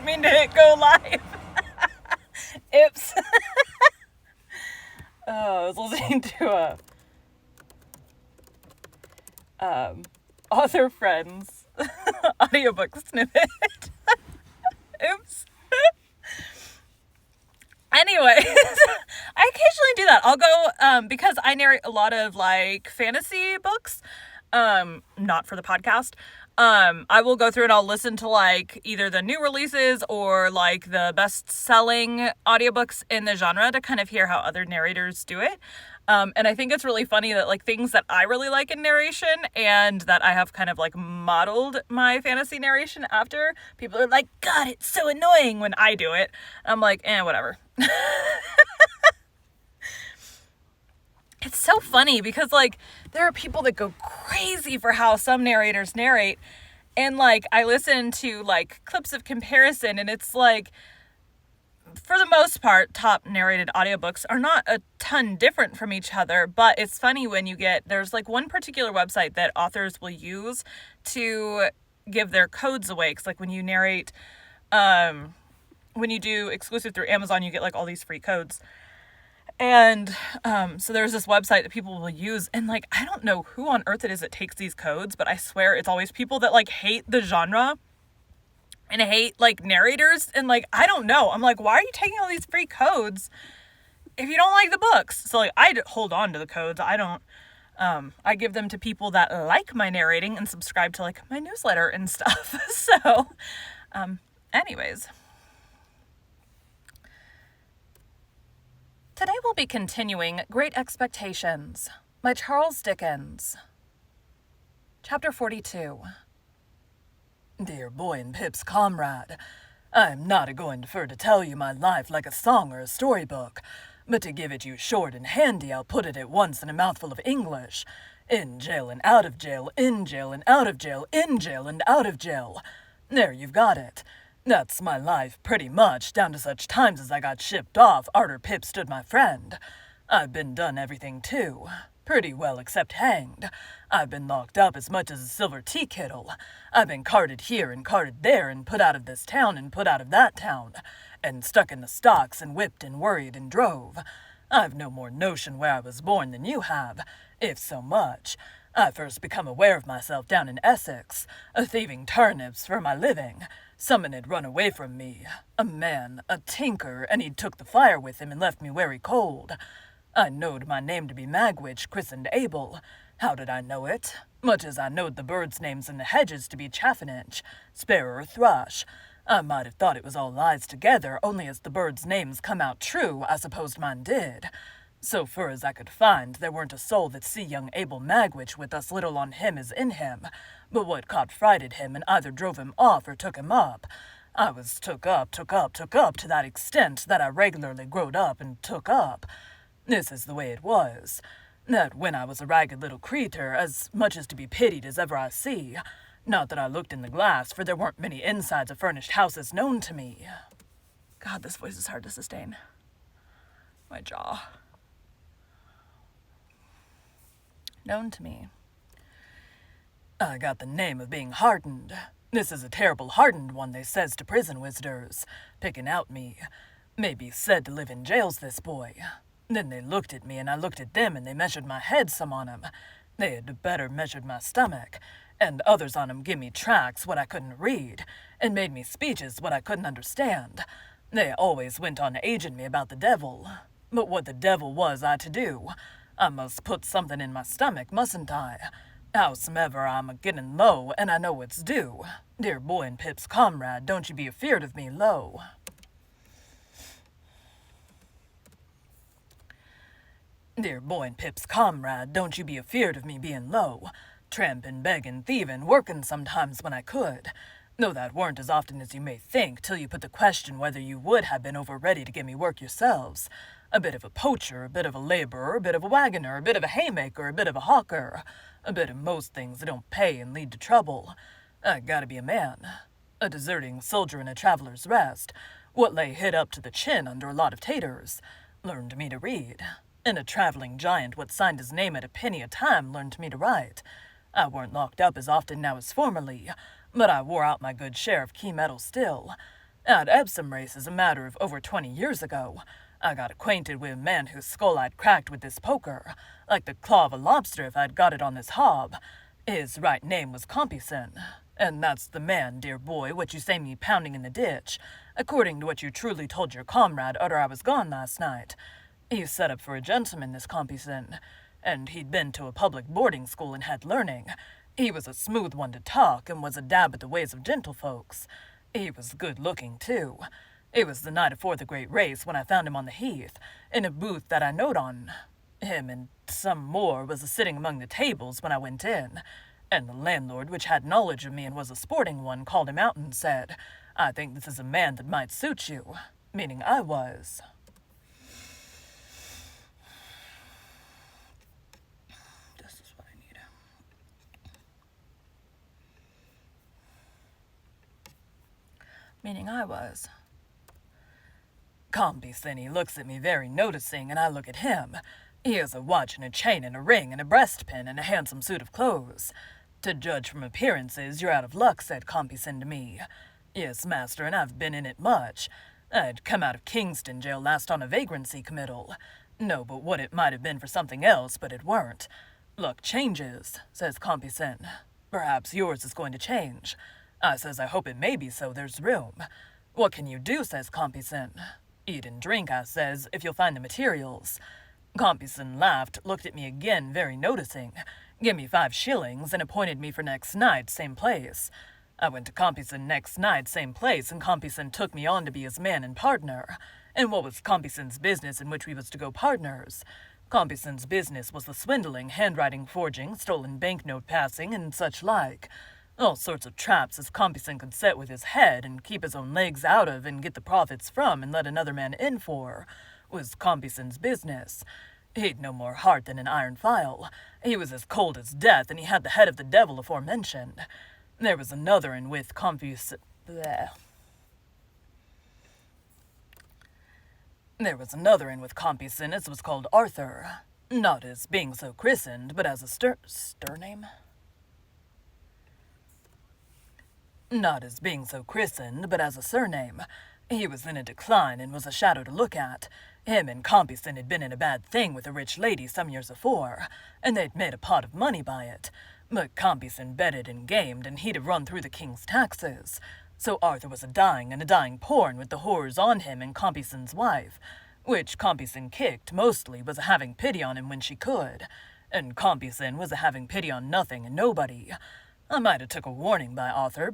didn't mean to hit go live. Oops. I was listening to a author friend's audiobook snippet. Oops. Anyways, I occasionally do that. I'll go, because I narrate a lot of, like, fantasy books, not for the podcast, I will go through and I'll listen to, like, either the new releases or, like, the best-selling audiobooks in the genre to kind of hear how other narrators do it. And I think it's really funny that, like, things that I really like in narration and that I have kind of, like, modeled my fantasy narration after, people are like, God, it's so annoying when I do it. I'm like, whatever. It's so funny because, like, there are people that go crazy for how some narrators narrate, and, like, I listen to, like, clips of comparison, and it's like, for the most part, top narrated audiobooks are not a ton different from each other, but it's funny when there's, like, one particular website that authors will use to give their codes away, because, like, when you narrate, when you do exclusive through Amazon, you get, like, all these free codes. And so there's this website that people will use, and, like, I don't know who on earth it is that takes these codes, but I swear it's always people that, like, hate the genre and hate, like, narrators, and, like, I don't know. I'm like, why are you taking all these free codes if you don't like the books? So, like, I hold on to the codes. I don't, I give them to people that like my narrating and subscribe to, like, my newsletter and stuff. So, anyways. Today we'll be continuing Great Expectations by Charles Dickens. Chapter 42. Dear boy and Pip's comrade, I'm not a-going for to tell you my life like a song or a storybook, but to give it you short and handy, I'll put it at once in a mouthful of English. In jail and out of jail, in jail and out of jail, in jail and out of jail. There, you've got it. That's my life, pretty much, down to such times as I got shipped off arter Pip stood my friend. I've been done everything, too. Pretty well except hanged. I've been locked up as much as a silver tea kettle. I've been carted here and carted there and put out of this town and put out of that town, and stuck in the stocks and whipped and worried and drove. I've no more notion where I was born than you have, if so much. I first become aware of myself down in Essex, a-thieving turnips for my living. Someone had run away from me, a man, a tinker, and he'd took the fire with him and left me wery cold. I knowed my name to be Magwitch, christened Abel. How did I know it? Much as I knowed the birds' names in the hedges to be Chaffinch, Sparrow, Thrush. I might have thought it was all lies together, only as the birds' names come out true, I supposed mine did. So fur as I could find, there weren't a soul that see young Abel Magwitch with us little on him as in him, but what caught frighted him and either drove him off or took him up. I was took up to that extent that I regularly growed up and took up. This is the way it was, that when I was a ragged little creetur, as much as to be pitied as ever I see, not that I looked in the glass, for there weren't many insides of furnished houses known to me. God, this voice is hard to sustain. My jaw. Known to me. I got the name of being hardened. This is a terrible hardened one, they says to prison visitors, picking out me. May be said to live in jails, this boy. Then they looked at me, and I looked at them, and they measured my head some on 'em. They had better measured my stomach, and others on 'em give me tracts what I couldn't read, and made me speeches what I couldn't understand. They always went on aging me about the devil. But what the devil was I to do? I must put something in my stomach, mustn't I? Howsomever, I'm a-getting low, and I know what's due. Dear boy and Pip's comrade, don't you be afeard of me, lo. Dear boy and Pip's comrade, don't you be afeard of me being low. Trampin', beggin', thievin', workin' sometimes when I could. Though that weren't as often as you may think, till you put the question whether you would have been over ready to give me work yourselves. A bit of a poacher, a bit of a laborer, a bit of a wagoner, a bit of a haymaker, a bit of a hawker, a bit of most things that don't pay and lead to trouble. I gotta be a man. A deserting soldier in a traveler's rest, what lay hid up to the chin under a lot of taters, learned me to read. And a traveling giant what signed his name at a penny a time learned me to write. I weren't locked up as often now as formerly, but I wore out my good share of key metal still. At Epsom races a matter of over 20 years ago, I got acquainted with a man whose skull I'd cracked with this poker, like the claw of a lobster if I'd got it on this hob. His right name was Compeyson, and that's the man, dear boy, what you say me pounding in the ditch, according to what you truly told your comrade arter I was gone last night. He's set up for a gentleman, this Compeyson, and he'd been to a public boarding school and had learning. He was a smooth one to talk, and was a dab at the ways of gentlefolks. He was good-looking, too. It was the night afore the great race when I found him on the heath, in a booth that I knowed on. Him and some more was a-sitting among the tables when I went in, and the landlord, which had knowledge of me and was a sporting one, called him out and said, "I think this is a man that might suit you," meaning I was. This is what I need. Meaning I was. Compeyson, he looks at me very noticing, and I look at him. He has a watch and a chain and a ring and a breastpin and a handsome suit of clothes. "To judge from appearances, you're out of luck," said Compeyson to me. "Yes, master, and I've been in it much. I'd come out of Kingston jail last on a vagrancy committal. No, but what it might have been for something else, but it weren't. Luck changes," says Compeyson. "Perhaps yours is going to change." I says I hope it may be so, there's room. "What can you do?" says Compeyson. "Eat and drink," I says, "if you'll find the materials." Compeyson laughed, looked at me again, very noticing, give me 5 shillings, and appointed me for next night, same place. I went to Compeyson next night, same place, and Compeyson took me on to be his man and partner. And what was Compeyson's business in which we was to go partners? Compeyson's business was the swindling, handwriting forging, stolen banknote passing, and such like. All sorts of traps as Compeyson could set with his head and keep his own legs out of and get the profits from and let another man in for, was Compeyson's business. He'd no more heart than an iron file. He was as cold as death, and he had the head of the devil aforementioned. There was another in with Compeyson... There was another in with Compeyson as was called Arthur. Not as being so christened, but as a surname? Not as being so christened, but as a surname. He was in a decline and was a shadow to look at. Him and Compeyson had been in a bad thing with a rich lady some years afore, and they'd made a pot of money by it. But Compeyson betted and gamed, and he'd have run through the king's taxes. So Arthur was a-dying, and a-dying porn with the horrors on him and Compeyson's wife, which Compeyson kicked mostly was a-having pity on him when she could, and Compeyson was a-having pity on nothing and nobody. I might have took a warning by Arthur.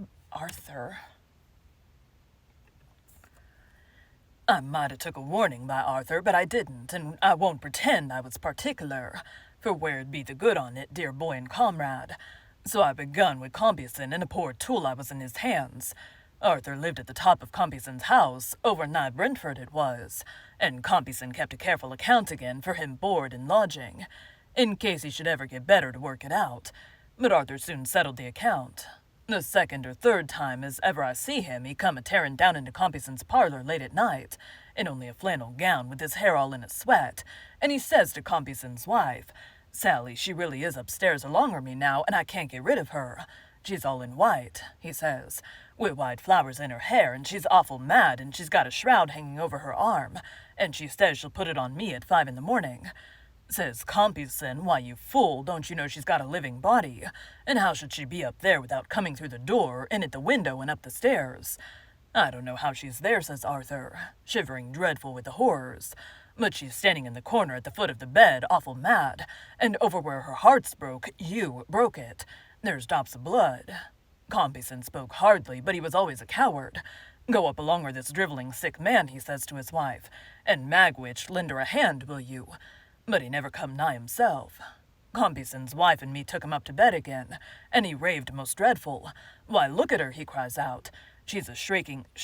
I might have took a warning by Arthur, but I didn't, and I won't pretend I was particular, for where'd be the good on it, dear boy and comrade? So I begun with Compeyson, and a poor tool I was in his hands. Arthur lived at the top of Compeyson's house, over nigh Brentford it was, and Compeyson kept a careful account again for him board and lodging, in case he should ever get better to work it out. But Arthur soon settled the account. The second or third time as ever I see him, he come a-tearing down into Compeyson's parlor late at night, in only a flannel gown with his hair all in a sweat, and he says to Compeyson's wife, "Sally, she really is upstairs alonger me now, and I can't get rid of her. She's all in white," he says, "with white flowers in her hair, and she's awful mad, and she's got a shroud hanging over her arm, and she says she'll put it on me at 5 in the morning. Says Compeyson, "Why, you fool, don't you know she's got a living body? And how should she be up there without coming through the door, in at the window, and up the stairs?" "I don't know how she's there," says Arthur, shivering dreadful with the horrors, "but she's standing in the corner at the foot of the bed, awful mad, and over where her heart's broke, you broke it. There's drops of blood." Compeyson spoke hardly, but he was always a coward. "Go up alonger this drivelling sick man," he says to his wife, "and Magwitch, lend her a hand, will you?" But he never come nigh himself. Compeyson's wife and me took him up to bed again, and he raved most dreadful. "Why, look at her," he cries out. She's a-shaking the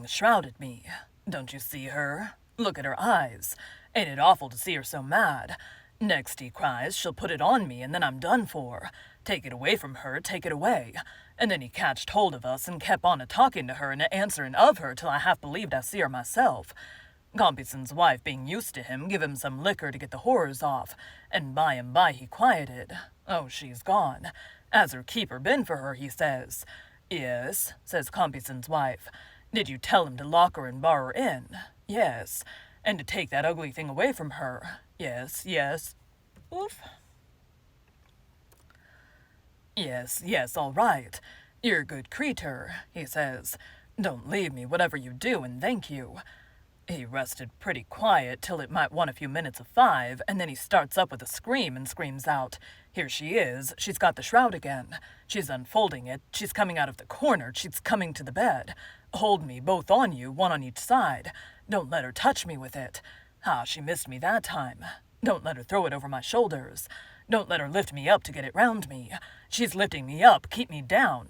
shroud at me. Don't you see her? Look at her eyes. Ain't it awful to see her so mad? Next, he cries, she'll put it on me, and then I'm done for. Take it away from her, take it away. And then he catched hold of us and kept on a-talking to her and a-answering of her till I half believed I see her myself. Compeyson's wife, being used to him, give him some liquor to get the horrors off, and by and by he quieted. Oh, she's gone. Has her keeper been for her, he says. Yes, says Compeyson's wife. Did you tell him to lock her and bar her in? Yes. And to take that ugly thing away from her? Yes, yes. Oof. Yes, all right. You're a good creetur, he says. Don't leave me, whatever you do, and thank you. He rested pretty quiet till it might want a few minutes of 5, and then he starts up with a scream and screams out, "Here she is, she's got the shroud again. She's unfolding it, she's coming out of the corner, she's coming to the bed. Hold me, both on you, one on each side. Don't let her touch me with it. Ah, she missed me that time. Don't let her throw it over my shoulders. Don't let her lift me up to get it round me. She's lifting me up, keep me down."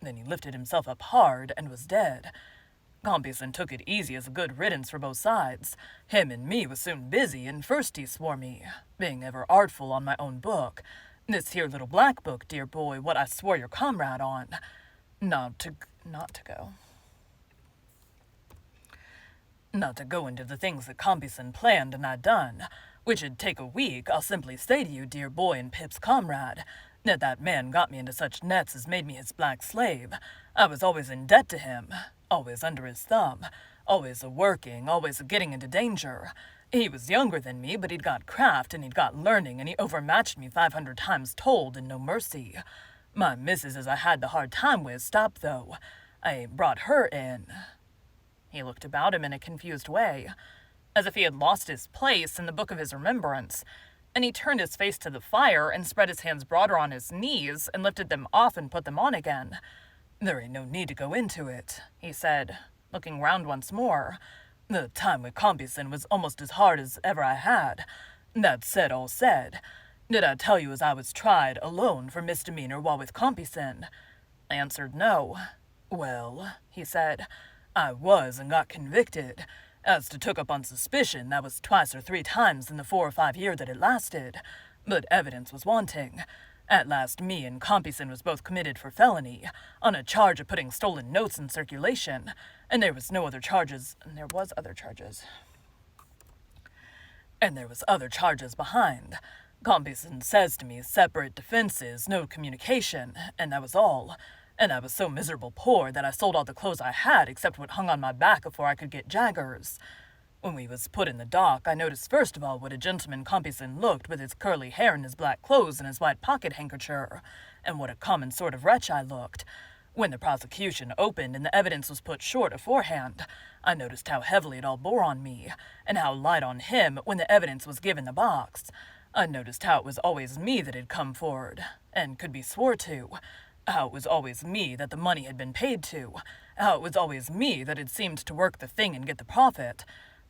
Then he lifted himself up hard and was dead. Compeyson took it easy as a good riddance for both sides. Him and me was soon busy, and first he swore me, being ever artful on my own book, this here little black book, dear boy, what I swore your comrade on, not to go into the things that Compeyson planned and I done, which 'ud take a week. I'll simply say to you, dear boy and Pip's comrade, that man got me into such nets as made me his black slave. I was always in debt to him, always under his thumb, always a-working, always a-getting into danger. He was younger than me, but he'd got craft and he'd got learning, and he overmatched me 500 times told, and no mercy. My missus, as I had the hard time with, stopped though. I brought her in." He looked about him in a confused way, as if he had lost his place in the book of his remembrance, and he turned his face to the fire and spread his hands broader on his knees and lifted them off and put them on again. "There ain't no need to go into it," he said, looking round once more. "The time with Compeyson was almost as hard as ever I had. That said, all said. Did I tell you as I was tried alone for misdemeanor while with Compeyson?" I answered no. "Well," he said, "I was and got convicted. As to took up on suspicion, that was 2 or 3 times in the 4 or 5 year that it lasted. But evidence was wanting. At last me and Compeyson was both committed for felony, on a charge of putting stolen notes in circulation, and there was other charges behind. Compeyson says to me, separate defenses, no communication, and that was all. And I was so miserable poor that I sold all the clothes I had except what hung on my back afore I could get jaggers. When we was put in the dock, I noticed first of all what a gentleman Compeyson looked with his curly hair and his black clothes and his white pocket handkercher, and what a common sort of wretch I looked. When the prosecution opened and the evidence was put short aforehand, I noticed how heavily it all bore on me, and how light on him when the evidence was given the box. I noticed how it was always me that had come forward, and could be swore to, how it was always me that the money had been paid to, how it was always me that had seemed to work the thing and get the profit.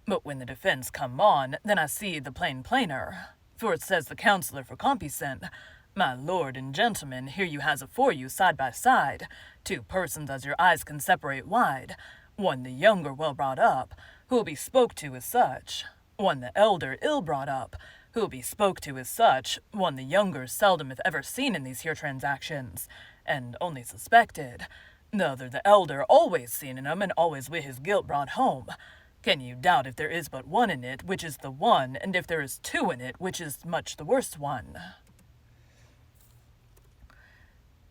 But when the defense come on, then I see the plainer, for it says the counselor for Compeyson, "My lord and gentlemen, here you has afore you side by side, 2 persons as your eyes can separate wide, one the younger well brought up, who'll be spoke to as such, one the elder ill brought up, who'll be spoke to as such, one the younger seldom if ever seen in these here transactions, and only suspected, the other the elder always seen in 'em and always wi' his guilt brought home. Can you doubt if there is but one in it, which is the one, and if there is 2 in it, which is much the worst one?"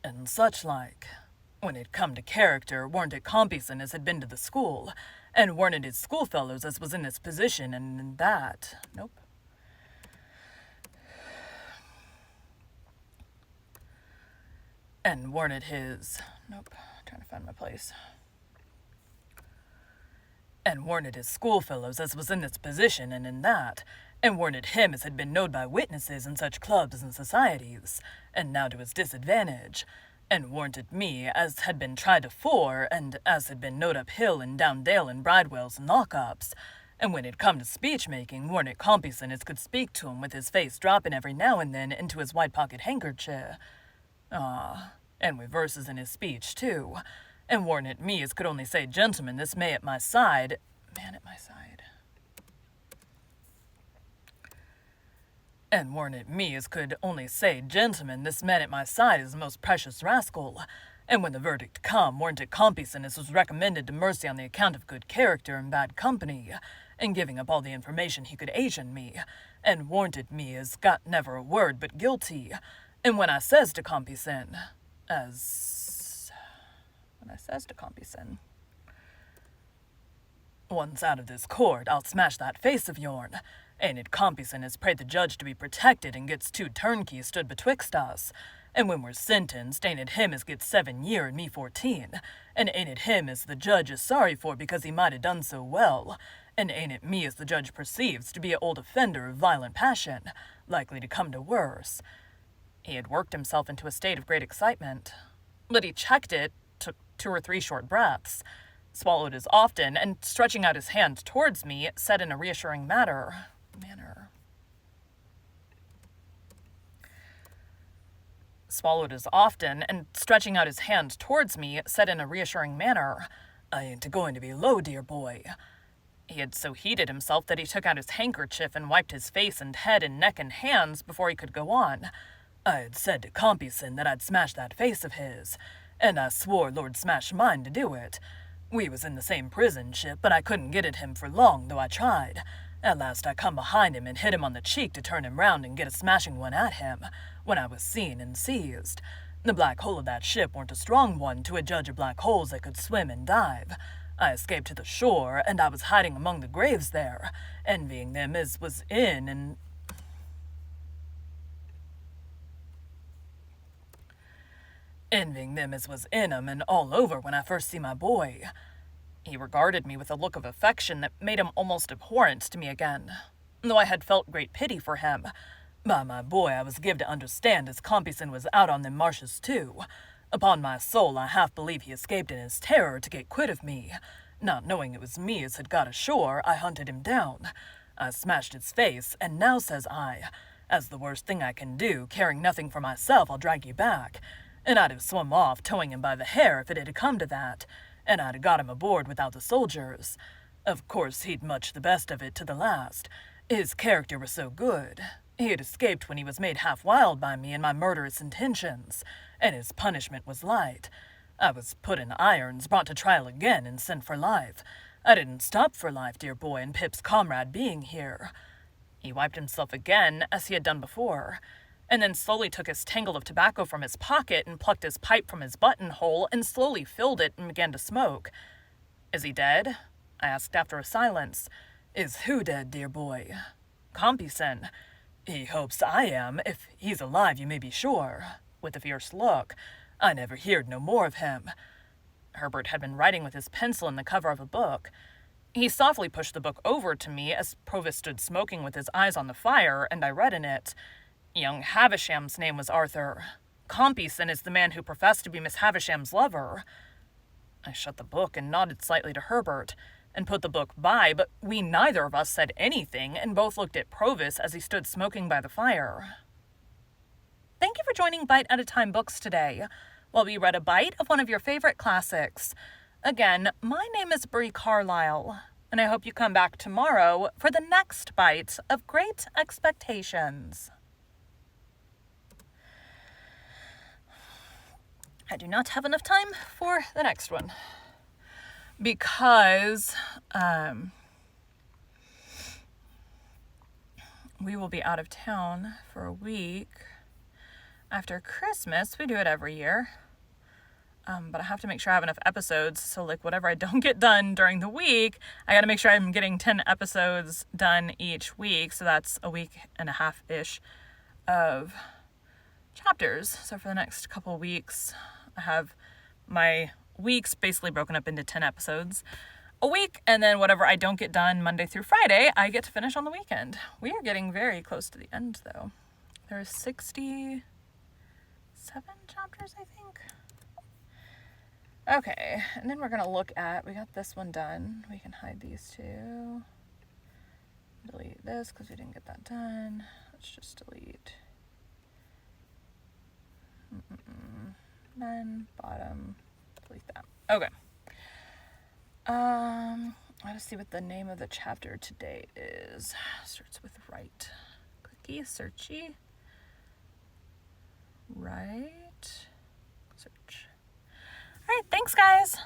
And such like. When it come to character, weren't it Compeyson as had been to the school, and weren't it his schoolfellows as was in this position and in that? Nope. And weren't it his... Nope, trying to find my place. And weren't it his schoolfellows as was in this position and in that, and weren't it him as had been knowed by witnesses in such clubs and societies, and now to his disadvantage, and weren't it me as had been tried afore, and as had been knowed up hill and down dale in bridewells and lock-ups, and when it come to speech-making, weren't it Compeyson as could speak to him with his face dropping every now and then into his white pocket handkerchief? And with verses in his speech, too. And weren't it me as could only say, "Gentlemen, this man at my side," And weren't it me as could only say, "Gentlemen, this man at my side is a most precious rascal." And when the verdict come, weren't it Compeyson as was recommended to mercy on the account of good character and bad company, and giving up all the information he could Asian me? And weren't it me as got never a word but guilty? And when I says to Compeyson, once out of this court, I'll smash that face of yourn. Ain't it Compeyson has prayed the judge to be protected and gets 2 turnkeys stood betwixt us. And when we're sentenced, ain't it him as gets 7 year and me 14? And ain't it him as the judge is sorry for because he might have done so well? And ain't it me as the judge perceives to be a old offender of violent passion, likely to come to worse? He had worked himself into a state of great excitement, but he checked it, took 2 or 3 short breaths, swallowed as often, and stretching out his hand towards me, said in a reassuring manner, I ain't a-going to be low, dear boy. He had so heated himself that he took out his handkerchief and wiped his face and head and neck and hands before he could go on. I had said to Compeyson that I'd smash that face of his, and I swore Lord smash mine to do it. We was in the same prison ship, but I couldn't get at him for long, though I tried. At last I come behind him and hit him on the cheek to turn him round and get a smashing one at him, when I was seen and seized. The black hole of that ship weren't a strong one to a judge of black holes that could swim and dive. I escaped to the shore, and I was hiding among the graves there, envying them as was in 'em and all over when I first see my boy. He regarded me with a look of affection that made him almost abhorrent to me again, though I had felt great pity for him. By my boy, I was give to understand as Compeyson was out on them marshes too. Upon my soul, I half believe he escaped in his terror to get quit of me. Not knowing it was me as had got ashore, I hunted him down. I smashed his face, and now says I, as the worst thing I can do, caring nothing for myself, I'll drag you back. And I'd have swum off, towing him by the hair if it had come to that, and I'd have got him aboard without the soldiers. Of course, he'd much the best of it to the last. His character was so good. He had escaped when he was made half wild by me and my murderous intentions, and his punishment was light. I was put in irons, brought to trial again, and sent for life. I didn't stop for life, dear boy, and Pip's comrade being here. He wiped himself again, as he had done before, and then slowly took his tangle of tobacco from his pocket and plucked his pipe from his buttonhole and slowly filled it and began to smoke. Is he dead? I asked after a silence. Is who dead, dear boy? Compeyson. He hopes I am. If he's alive, you may be sure. With a fierce look. I never heard no more of him. Herbert had been writing with his pencil in the cover of a book. He softly pushed the book over to me as Provis stood smoking with his eyes on the fire, and I read in it, Young Havisham's name was Arthur. Compeyson is the man who professed to be Miss Havisham's lover. I shut the book and nodded slightly to Herbert, and put the book by, but we neither of us said anything, and both looked at Provis as he stood smoking by the fire. Thank you for joining Bite at a Time Books today, while we read a bite of one of your favorite classics. Again, my name is Bree Carlile, and I hope you come back tomorrow for the next bite of Great Expectations. I do not have enough time for the next one, because we will be out of town for a week after Christmas. We do it every year, but I have to make sure I have enough episodes, so like whatever I don't get done during the week, I gotta make sure I'm getting 10 episodes done each week, so that's a week and a half-ish of chapters. So for the next couple of weeks, I have my weeks basically broken up into 10 episodes a week, and then whatever I don't get done Monday through Friday, I get to finish on the weekend. We are getting very close to the end, though. There's 67 chapters, I think. Okay, and then we're going to look at, we got this one done. We can hide these two. Delete this because we didn't get that done. Let's just delete. Then bottom, delete that. Okay. Let's see what the name of the chapter today is. Starts with right. Clicky, searchy. Right. Search. All right, thanks, guys.